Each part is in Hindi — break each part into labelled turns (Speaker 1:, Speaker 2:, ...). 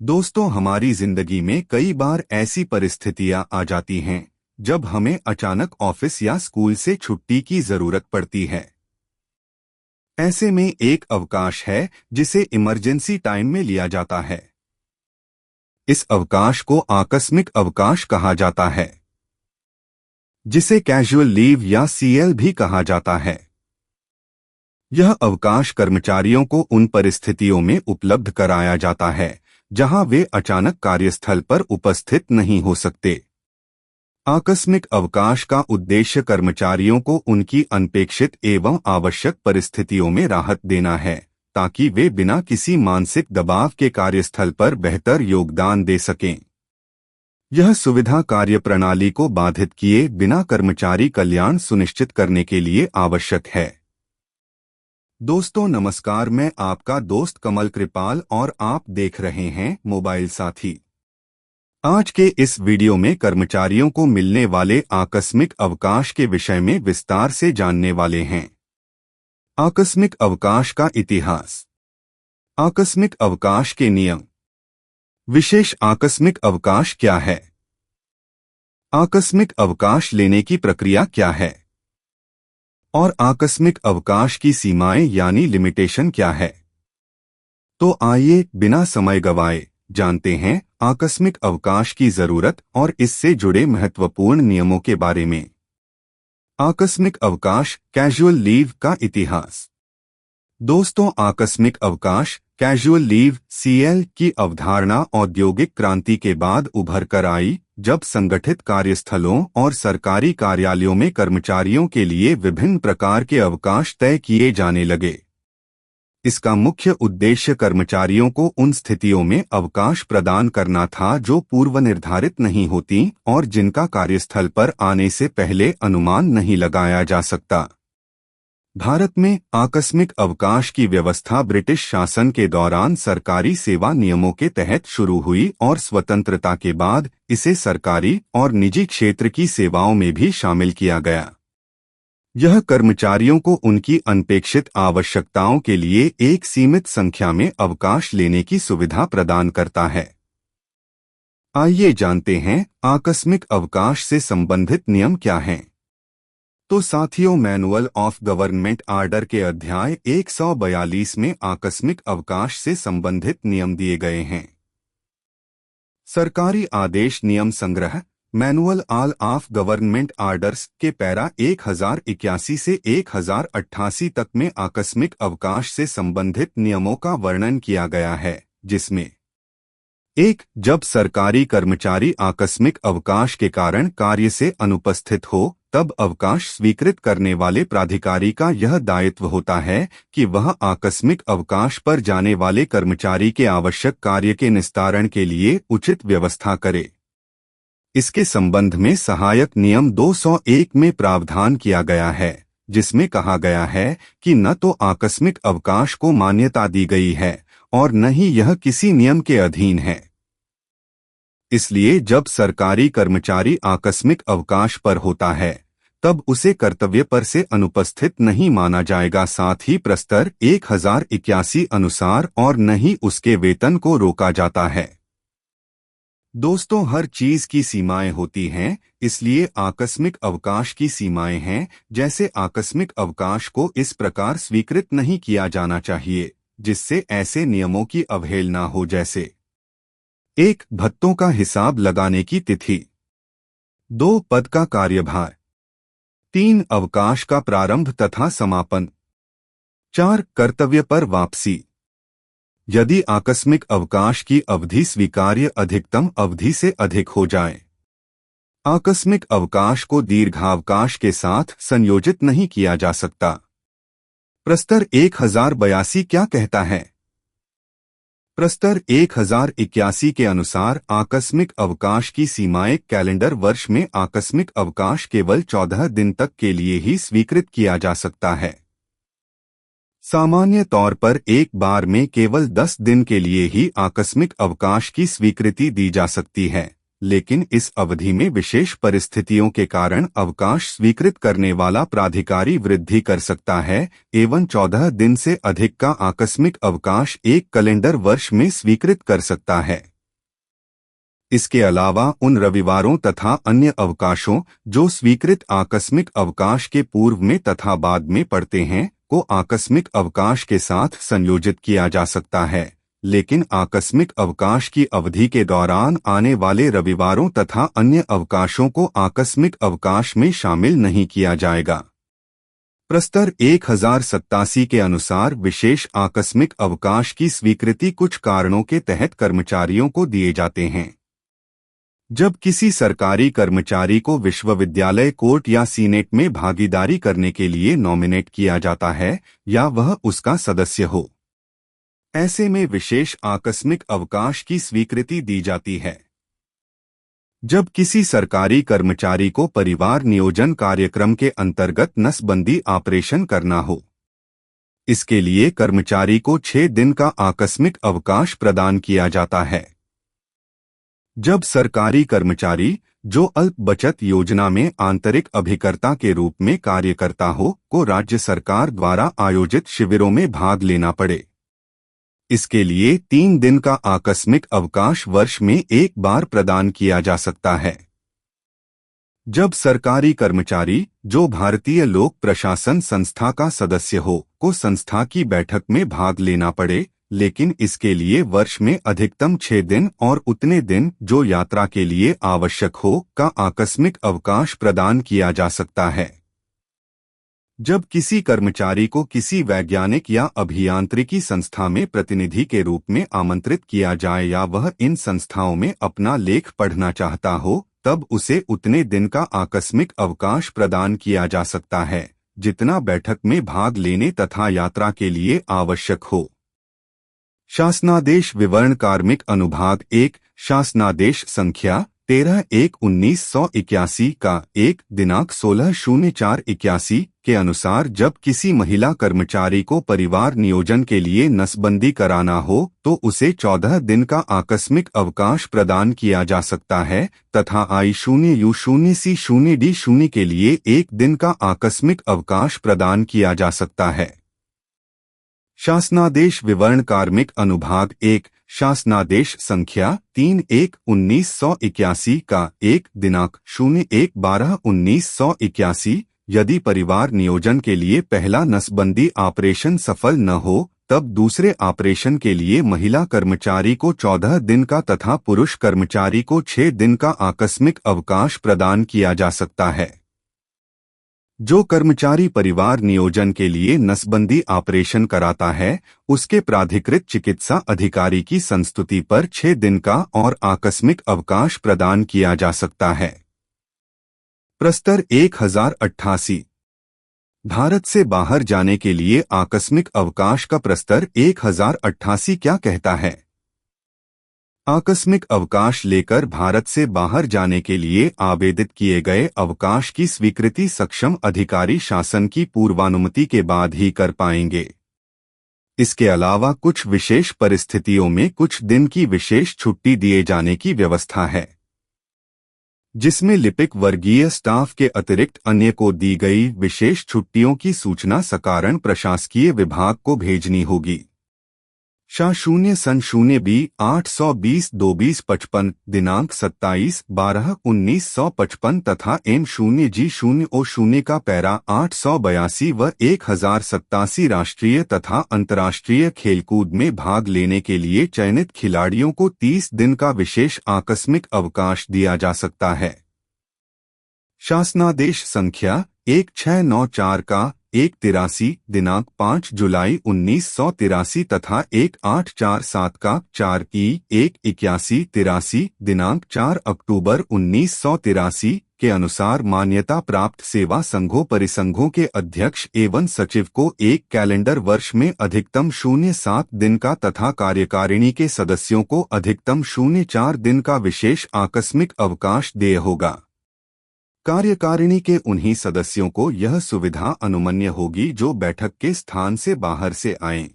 Speaker 1: दोस्तों, हमारी जिंदगी में कई बार ऐसी परिस्थितियां आ जाती हैं जब हमें अचानक ऑफिस या स्कूल से छुट्टी की जरूरत पड़ती है। ऐसे में एक अवकाश है जिसे इमरजेंसी टाइम में लिया जाता है। इस अवकाश को आकस्मिक अवकाश कहा जाता है, जिसे कैजुअल लीव या सीएल भी कहा जाता है। यह अवकाश कर्मचारियों को उन परिस्थितियों में उपलब्ध कराया जाता है जहां वे अचानक कार्यस्थल पर उपस्थित नहीं हो सकते। आकस्मिक अवकाश का उद्देश्य कर्मचारियों को उनकी अनपेक्षित एवं आवश्यक परिस्थितियों में राहत देना है, ताकि वे बिना किसी मानसिक दबाव के कार्यस्थल पर बेहतर योगदान दे सकें। यह सुविधा कार्यप्रणाली को बाधित किए बिना कर्मचारी कल्याण सुनिश्चित करने के लिए आवश्यक है। दोस्तों नमस्कार, मैं आपका दोस्त कमल कृपाल और आप देख रहे हैं मोबाइल साथी। आज के इस वीडियो में कर्मचारियों को मिलने वाले आकस्मिक अवकाश के विषय में विस्तार से जानने वाले हैं। आकस्मिक अवकाश का इतिहास, आकस्मिक अवकाश के नियम, विशेष आकस्मिक अवकाश क्या है, आकस्मिक अवकाश लेने की प्रक्रिया क्या है और आकस्मिक अवकाश की सीमाएं यानी लिमिटेशन क्या है। तो आइए बिना समय गवाए जानते हैं आकस्मिक अवकाश की जरूरत और इससे जुड़े महत्वपूर्ण नियमों के बारे में। आकस्मिक अवकाश कैजुअल लीव का इतिहास। दोस्तों, आकस्मिक अवकाश कैजुअल लीव सीएल की अवधारणा औद्योगिक क्रांति के बाद उभर कर आई, जब संगठित कार्यस्थलों और सरकारी कार्यालयों में कर्मचारियों के लिए विभिन्न प्रकार के अवकाश तय किए जाने लगे। इसका मुख्य उद्देश्य कर्मचारियों को उन स्थितियों में अवकाश प्रदान करना था जो पूर्व निर्धारित नहीं होती और जिनका कार्यस्थल पर आने से पहले अनुमान नहीं लगाया जा सकता। भारत में आकस्मिक अवकाश की व्यवस्था ब्रिटिश शासन के दौरान सरकारी सेवा नियमों के तहत शुरू हुई और स्वतंत्रता के बाद इसे सरकारी और निजी क्षेत्र की सेवाओं में भी शामिल किया गया। यह कर्मचारियों को उनकी अनपेक्षित आवश्यकताओं के लिए एक सीमित संख्या में अवकाश लेने की सुविधा प्रदान करता है। आइए जानते हैं आकस्मिक अवकाश से संबंधित नियम क्या हैं। तो साथियों, मैनुअल ऑफ गवर्नमेंट आर्डर के अध्याय 142 में आकस्मिक अवकाश से संबंधित नियम दिए गए हैं। सरकारी आदेश नियम संग्रह manual all of government orders के पैरा 1081 से 1088 तक में आकस्मिक अवकाश से संबंधित नियमों का वर्णन किया गया है, जिसमें 1. जब सरकारी कर्मचारी आकस्मिक अवकाश के कारण कार्य से अनुपस्थित हो, तब अवकाश स्वीकृत करने वाले प्राधिकारी का यह दायित्व होता है कि वह आकस्मिक अवकाश पर जाने वाले कर्मचारी के आवश्यक कार्य के निस्तारण के लिए उचित व्यवस्था करे। इसके संबंध में सहायक नियम 201 में प्रावधान किया गया है, जिसमें कहा गया है कि न तो आकस्मिक अवकाश को मान्यता दी गई है और न ही यह किसी नियम के अधीन है। इसलिए जब सरकारी कर्मचारी आकस्मिक अवकाश पर होता है, तब उसे कर्तव्य पर से अनुपस्थित नहीं माना जाएगा, साथ ही प्रस्तर 1081 अनुसार और न ही उसके वेतन को रोका जाता है। दोस्तों, हर चीज की सीमाएं होती हैं, इसलिए आकस्मिक अवकाश की सीमाएं हैं, जैसे आकस्मिक अवकाश को इस प्रकार स्वीकृत नहीं किया जाना चाहिए जिससे ऐसे नियमों की अवहेलना हो, जैसे 1. भत्तों का हिसाब लगाने की तिथि, 2. पद का कार्यभार, 3. अवकाश का प्रारंभ तथा समापन, 4. कर्तव्य पर वापसी। यदि आकस्मिक अवकाश की अवधि स्वीकार्य अधिकतम अवधि से अधिक हो जाए। आकस्मिक अवकाश को दीर्घावकाश के साथ संयोजित नहीं किया जा सकता। प्रस्तर 1082 क्या कहता है? प्रस्तर 1081 के अनुसार आकस्मिक अवकाश की सीमाएं कैलेंडर वर्ष में आकस्मिक अवकाश केवल 14 दिन तक के लिए ही स्वीकृत किया जा सकता है। सामान्य तौर पर एक बार में केवल 10 दिन के लिए ही आकस्मिक अवकाश की स्वीकृति दी जा सकती है, लेकिन इस अवधि में विशेष परिस्थितियों के कारण अवकाश स्वीकृत करने वाला प्राधिकारी वृद्धि कर सकता है एवं 14 दिन से अधिक का आकस्मिक अवकाश एक कैलेंडर वर्ष में स्वीकृत कर सकता है। इसके अलावा उन रविवारों तथा अन्य अवकाशों जो स्वीकृत आकस्मिक अवकाश के पूर्व में तथा बाद में पड़ते हैं को आकस्मिक अवकाश के साथ संयोजित किया जा सकता है, लेकिन आकस्मिक अवकाश की अवधि के दौरान आने वाले रविवारों तथा अन्य अवकाशों को आकस्मिक अवकाश में शामिल नहीं किया जाएगा। प्रस्तर 1087 के अनुसार विशेष आकस्मिक अवकाश की स्वीकृति कुछ कारणों के तहत कर्मचारियों को दिए जाते हैं। जब किसी सरकारी कर्मचारी को विश्वविद्यालय कोर्ट या सीनेट में भागीदारी करने के लिए नॉमिनेट किया जाता है या वह उसका सदस्य हो, ऐसे में विशेष आकस्मिक अवकाश की स्वीकृति दी जाती है। जब किसी सरकारी कर्मचारी को परिवार नियोजन कार्यक्रम के अंतर्गत नसबंदी ऑपरेशन करना हो, इसके लिए कर्मचारी को 6 दिन का आकस्मिक अवकाश प्रदान किया जाता है। जब सरकारी कर्मचारी जो अल्प बचत योजना में आंतरिक अभिकर्ता के रूप में कार्य करता हो को राज्य सरकार द्वारा आयोजित शिविरों में भाग लेना पड़े, इसके लिए 3 दिन का आकस्मिक अवकाश वर्ष में एक बार प्रदान किया जा सकता है। जब सरकारी कर्मचारी जो भारतीय लोक प्रशासन संस्था का सदस्य हो को संस्था की बैठक में भाग लेना पड़े, लेकिन इसके लिए वर्ष में अधिकतम 6 दिन और उतने दिन जो यात्रा के लिए आवश्यक हो का आकस्मिक अवकाश प्रदान किया जा सकता है। जब किसी कर्मचारी को किसी वैज्ञानिक या अभियांत्रिकी संस्था में प्रतिनिधि के रूप में आमंत्रित किया जाए या वह इन संस्थाओं में अपना लेख पढ़ना चाहता हो, तब उसे उतने दिन का आकस्मिक अवकाश प्रदान किया जा सकता है जितना बैठक में भाग लेने तथा यात्रा के लिए आवश्यक हो। शासनादेश विवरण कार्मिक अनुभाग 1 शासनादेश संख्या 13/1/1981 का 1 दिनांक 16/04/81 के अनुसार जब किसी महिला कर्मचारी को परिवार नियोजन के लिए नसबंदी कराना हो तो उसे 14 दिन का आकस्मिक अवकाश प्रदान किया जा सकता है तथा I0U0C0D0 के लिए 1 दिन का आकस्मिक अवकाश प्रदान किया जा सकता है। शासनादेश विवरण कार्मिक अनुभाग 1 शासनादेश संख्या 3/1/1981 का 1 दिनांक 01/12/1981 यदि परिवार नियोजन के लिए पहला नसबंदी ऑपरेशन सफल न हो तब दूसरे ऑपरेशन के लिए महिला कर्मचारी को 14 दिन का तथा पुरुष कर्मचारी को 6 दिन का आकस्मिक अवकाश प्रदान किया जा सकता है। जो कर्मचारी परिवार नियोजन के लिए नसबंदी ऑपरेशन कराता है उसके प्राधिकृत चिकित्सा अधिकारी की संस्तुति पर 6 दिन का और आकस्मिक अवकाश प्रदान किया जा सकता है। प्रस्तर 1088 भारत से बाहर जाने के लिए आकस्मिक अवकाश का प्रस्तर 1088 क्या कहता है? आकस्मिक अवकाश लेकर भारत से बाहर जाने के लिए आवेदित किए गए अवकाश की स्वीकृति सक्षम अधिकारी शासन की पूर्वानुमति के बाद ही कर पाएंगे। इसके अलावा कुछ विशेष परिस्थितियों में कुछ दिन की विशेष छुट्टी दिए जाने की व्यवस्था है, जिसमें लिपिक वर्गीय स्टाफ के अतिरिक्त अन्य को दी गई विशेष छुट्टियों की सूचना सकारण प्रशासकीय विभाग को भेजनी होगी। शा 0 820-220-55 दिनांक 27/12/1955 तथा M0G0O0 का पैरा 882 व 1087 राष्ट्रीय तथा अंतर्राष्ट्रीय खेलकूद में भाग लेने के लिए चयनित खिलाड़ियों को 30 दिन का विशेष आकस्मिक अवकाश दिया जा सकता है। शासनादेश संख्या 1694 का 183 दिनांक 5 जुलाई 1983 तथा 1847 का 4/1/81-83 दिनांक 4 अक्टूबर 1983 के अनुसार मान्यता प्राप्त सेवा संघों परिसंघों के अध्यक्ष एवं सचिव को एक कैलेंडर वर्ष में अधिकतम 07 दिन का तथा कार्यकारिणी के सदस्यों को अधिकतम 04 दिन का विशेष आकस्मिक अवकाश देय होगा। कार्यकारिणी के उन्हीं सदस्यों को यह सुविधा अनुमन्य होगी जो बैठक के स्थान से बाहर से आएं।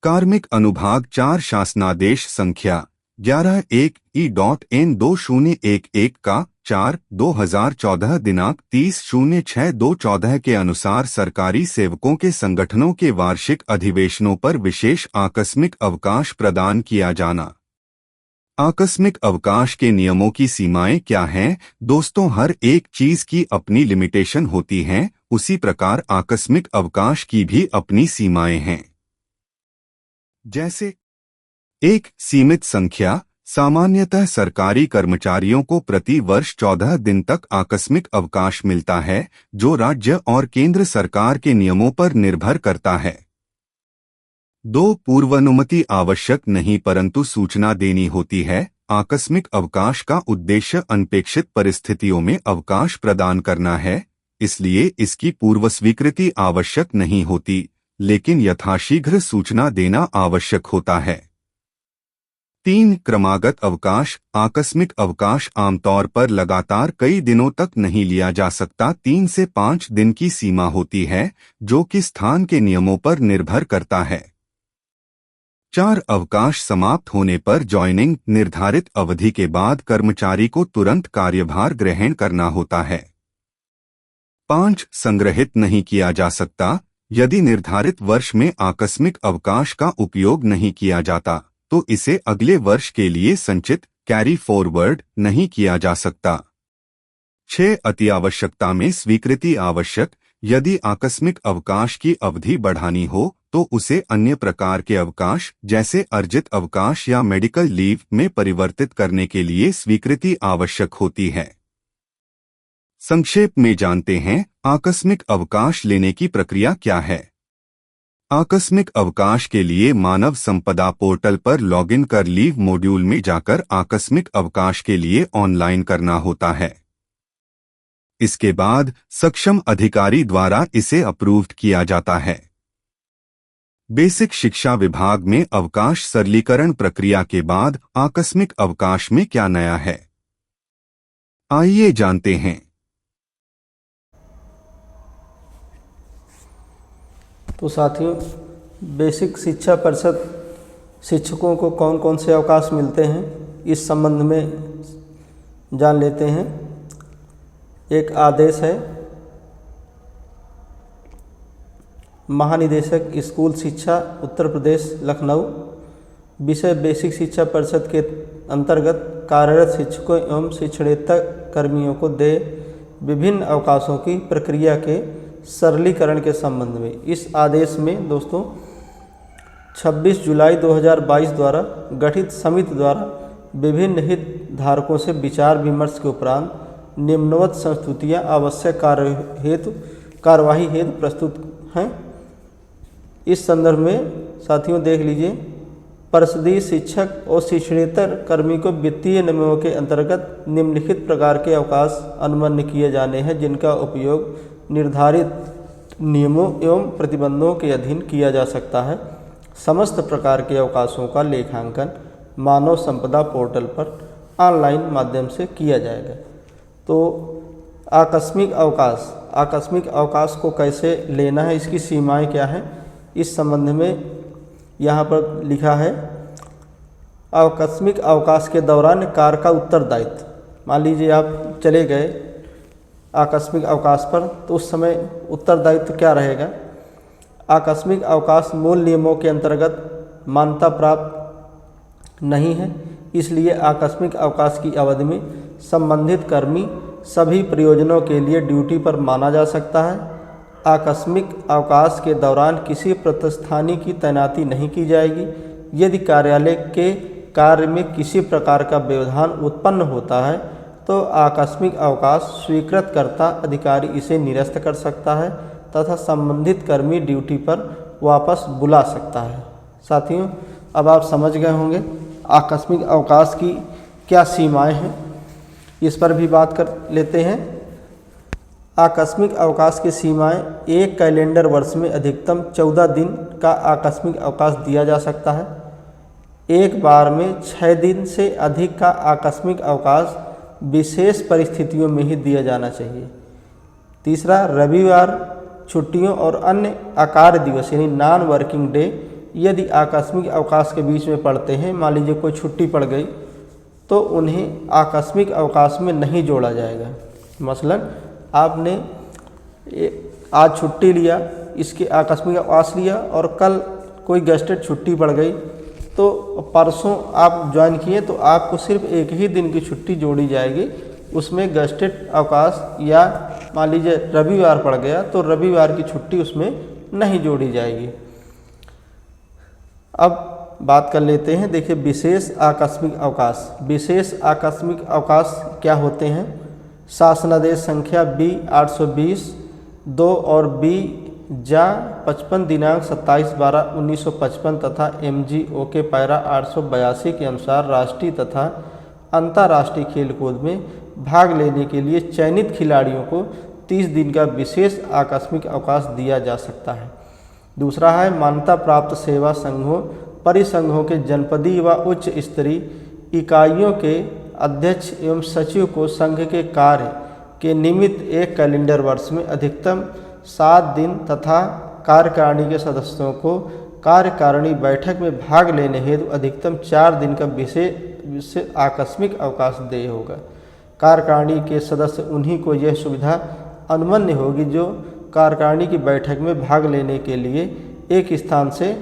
Speaker 1: कार्मिक अनुभाग 4 शासनादेश संख्या 11/1/N2011 का 4/2014 दिनांक 30/06/2014 के अनुसार सरकारी सेवकों के संगठनों के वार्षिक अधिवेशनों पर विशेष आकस्मिक अवकाश प्रदान किया जाना। आकस्मिक अवकाश के नियमों की सीमाएं क्या हैं? दोस्तों, हर एक चीज की अपनी लिमिटेशन होती हैं, उसी प्रकार आकस्मिक अवकाश की भी अपनी सीमाएं हैं। जैसे एक सीमित संख्या, सामान्यतः सरकारी कर्मचारियों को प्रति वर्ष 14 दिन तक आकस्मिक अवकाश मिलता है, जो राज्य और केंद्र सरकार के नियमों पर निर्भर करता है। 2 पूर्वानुमति आवश्यक नहीं परंतु सूचना देनी होती है। आकस्मिक अवकाश का उद्देश्य अनपेक्षित परिस्थितियों में अवकाश प्रदान करना है, इसलिए इसकी पूर्व स्वीकृति आवश्यक नहीं होती, लेकिन यथाशीघ्र सूचना देना आवश्यक होता है। 3 क्रमागत अवकाश। आकस्मिक अवकाश आमतौर पर लगातार कई दिनों तक नहीं लिया जा सकता। 3 से 5 दिन की सीमा होती है, जो कि स्थान के नियमों पर निर्भर करता है। 4 अवकाश समाप्त होने पर ज्वाइनिंग। निर्धारित अवधि के बाद कर्मचारी को तुरंत कार्यभार ग्रहण करना होता है। 5 संग्रहित नहीं किया जा सकता। यदि निर्धारित वर्ष में आकस्मिक अवकाश का उपयोग नहीं किया जाता, तो इसे अगले वर्ष के लिए संचित कैरी फॉरवर्ड नहीं किया जा सकता। 6 अतिआवश्यकता में स्वीकृति आवश्यक। यदि आकस्मिक अवकाश की अवधि बढ़ानी हो, तो उसे अन्य प्रकार के अवकाश जैसे अर्जित अवकाश या मेडिकल लीव में परिवर्तित करने के लिए स्वीकृति आवश्यक होती है। संक्षेप में जानते हैं, आकस्मिक अवकाश लेने की प्रक्रिया क्या है। आकस्मिक अवकाश के लिए मानव संपदा पोर्टल पर लॉगिन कर लीव मॉड्यूल में जाकर आकस्मिक अवकाश के लिए ऑनलाइन करना होता है। इसके बाद सक्षम अधिकारी द्वारा इसे अप्रूव्ड किया जाता है। बेसिक शिक्षा विभाग में अवकाश सरलीकरण प्रक्रिया के बाद आकस्मिक अवकाश में क्या नया है, आइए जानते हैं।
Speaker 2: तो साथियों, बेसिक शिक्षा परिषद शिक्षकों को कौन कौन से अवकाश मिलते हैं, इस संबंध में जान लेते हैं। एक आदेश है, महानिदेशक स्कूल शिक्षा उत्तर प्रदेश लखनऊ, विषय बेसिक शिक्षा परिषद के अंतर्गत कार्यरत शिक्षकों एवं शिक्षणेतर कर्मियों को दे विभिन्न अवकाशों की प्रक्रिया के सरलीकरण के संबंध में। इस आदेश में दोस्तों 26 जुलाई 2022 द्वारा गठित समिति द्वारा विभिन्न हितधारकों से विचार विमर्श के उपरांत निम्नवत संस्तुतियाँ आवश्यक कार्यवाही हेतु प्रस्तुत हैं। इस संदर्भ में साथियों देख लीजिए, परिषदीय शिक्षक और शिक्षणेतर कर्मी को वित्तीय नियमों के अंतर्गत निम्नलिखित प्रकार के अवकाश अनुमन्य किए जाने हैं, जिनका उपयोग निर्धारित नियमों एवं प्रतिबंधों के अधीन किया जा सकता है। समस्त प्रकार के अवकाशों का लेखांकन मानव संपदा पोर्टल पर ऑनलाइन माध्यम से किया जाएगा। तो आकस्मिक अवकाश को कैसे लेना है, इसकी सीमाएं क्या हैं, इस संबंध में यहाँ पर लिखा है। आकस्मिक अवकाश के दौरान कार्य का उत्तरदायित्व। मान लीजिए आप चले गए आकस्मिक अवकाश पर, तो उस समय उत्तरदायित्व क्या रहेगा। आकस्मिक अवकाश मूल नियमों के अंतर्गत मान्यता प्राप्त नहीं है, इसलिए आकस्मिक अवकाश की अवधि में संबंधित कर्मी सभी प्रयोजनों के लिए ड्यूटी पर माना जा सकता है। आकस्मिक अवकाश के दौरान किसी प्रतिस्थानी की तैनाती नहीं की जाएगी। यदि कार्यालय के कार्य में किसी प्रकार का व्यवधान उत्पन्न होता है, तो आकस्मिक अवकाश स्वीकृतकर्ता अधिकारी इसे निरस्त कर सकता है तथा संबंधित कर्मी ड्यूटी पर वापस बुला सकता है। साथियों, अब आप समझ गए होंगे आकस्मिक अवकाश की क्या सीमाएं हैं, इस पर भी बात कर लेते हैं। आकस्मिक अवकाश की सीमाएं, एक कैलेंडर वर्ष में अधिकतम 14 दिन का आकस्मिक अवकाश दिया जा सकता है। एक बार में 6 दिन से अधिक का आकस्मिक अवकाश विशेष परिस्थितियों में ही दिया जाना चाहिए। तीसरा, रविवार, छुट्टियों और अन्य अकार्य दिवस यानी नॉन वर्किंग डे यदि आकस्मिक अवकाश के बीच में पड़ते हैं, मान लीजिए कोई छुट्टी पड़ गई, तो उन्हें आकस्मिक अवकाश में नहीं जोड़ा जाएगा। मसलन आपने आज छुट्टी लिया, इसके आकस्मिक अवकाश लिया और कल कोई गेस्टेड छुट्टी पड़ गई, तो परसों आप ज्वाइन किए तो आपको सिर्फ एक ही दिन की छुट्टी जोड़ी जाएगी, उसमें गेस्टेड अवकाश या मान लीजिए रविवार पड़ गया तो रविवार की छुट्टी उसमें नहीं जोड़ी जाएगी। अब बात कर लेते हैं, देखिए विशेष आकस्मिक अवकाश। विशेष आकस्मिक अवकाश क्या होते हैं? शासनादेश संख्या B 820 2 और B जा 55 दिनांक 27/12/1955 तथा MGO के पैरा 882 के अनुसार राष्ट्रीय तथा अंतर्राष्ट्रीय खेलकूद में भाग लेने के लिए चयनित खिलाड़ियों को 30 दिन का विशेष आकस्मिक अवकाश दिया जा सकता है। दूसरा है मान्यता प्राप्त सेवा संघों परिसंघों के जनपदीय व उच्च स्तरीय इकाइयों के अध्यक्ष एवं सचिव को संघ के कार्य के निमित्त एक कैलेंडर वर्ष में अधिकतम 7 दिन तथा कार्यकारिणी के सदस्यों को कार्यकारिणी बैठक में भाग लेने हेतु अधिकतम 4 दिन का विशेष आकस्मिक अवकाश देय होगा। कार्यकारिणी के सदस्य उन्हीं को यह सुविधा अनुमन्य होगी जो कार्यकारिणी की बैठक में भाग लेने के लिए एक स्थान से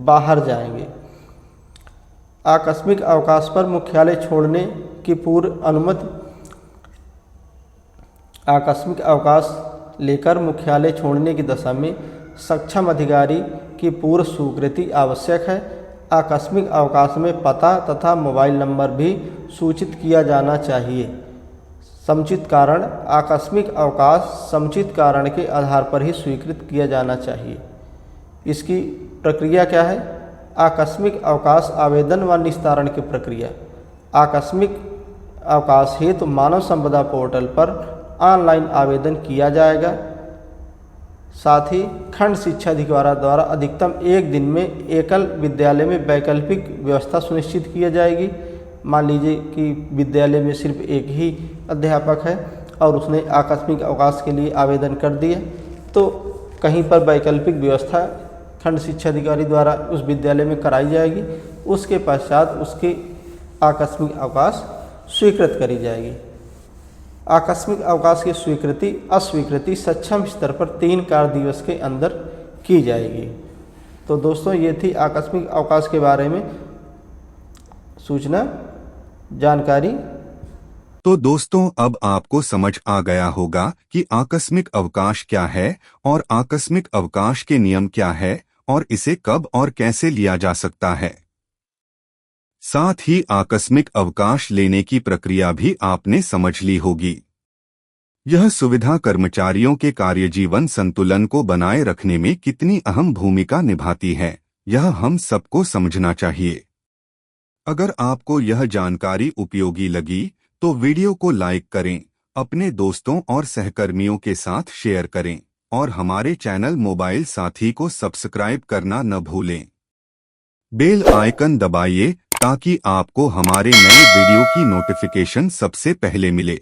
Speaker 2: बाहर जाएंगे। आकस्मिक अवकाश पर मुख्यालय छोड़ने की पूर्व अनुमति। आकस्मिक अवकाश लेकर मुख्यालय छोड़ने की दशा में सक्षम अधिकारी की पूर्व स्वीकृति आवश्यक है। आकस्मिक अवकाश में पता तथा मोबाइल नंबर भी सूचित किया जाना चाहिए। समुचित कारण। आकस्मिक अवकाश समुचित कारण के आधार पर ही स्वीकृत किया जाना चाहिए। इसकी प्रक्रिया क्या है? आकस्मिक अवकाश आवेदन व निस्तारण की प्रक्रिया। आकस्मिक अवकाश हेतु तो मानव संपदा पोर्टल पर ऑनलाइन आवेदन किया जाएगा। साथ ही खंड शिक्षा अधिकारी द्वारा अधिकतम 1 दिन में एकल विद्यालय में वैकल्पिक व्यवस्था सुनिश्चित की जाएगी। मान लीजिए कि विद्यालय में सिर्फ एक ही अध्यापक है और उसने आकस्मिक अवकाश के लिए आवेदन कर दिया, तो कहीं पर वैकल्पिक व्यवस्था खंड शिक्षा अधिकारी द्वारा उस विद्यालय में कराई जाएगी। उसके पश्चात उसकी आकस्मिक अवकाश स्वीकृत करी जाएगी। आकस्मिक अवकाश की स्वीकृति अस्वीकृति सक्षम स्तर पर 3 कार्य दिवस के अंदर की जाएगी। तो दोस्तों ये थी आकस्मिक अवकाश के बारे में सूचना जानकारी।
Speaker 1: तो दोस्तों अब आपको समझ आ गया होगा कि आकस्मिक अवकाश क्या है और आकस्मिक अवकाश के नियम क्या है और इसे कब और कैसे लिया जा सकता है। साथ ही आकस्मिक अवकाश लेने की प्रक्रिया भी आपने समझ ली होगी। यह सुविधा कर्मचारियों के कार्यजीवन संतुलन को बनाए रखने में कितनी अहम भूमिका निभाती है, यह हम सबको समझना चाहिए। अगर आपको यह जानकारी उपयोगी लगी तो वीडियो को लाइक करें, अपने दोस्तों और सहकर्मियों के साथ शेयर करें और हमारे चैनल मोबाइल साथी को सब्सक्राइब करना न भूलें। बेल आइकन दबाइए ताकि आपको हमारे नए वीडियो की नोटिफिकेशन सबसे पहले मिले।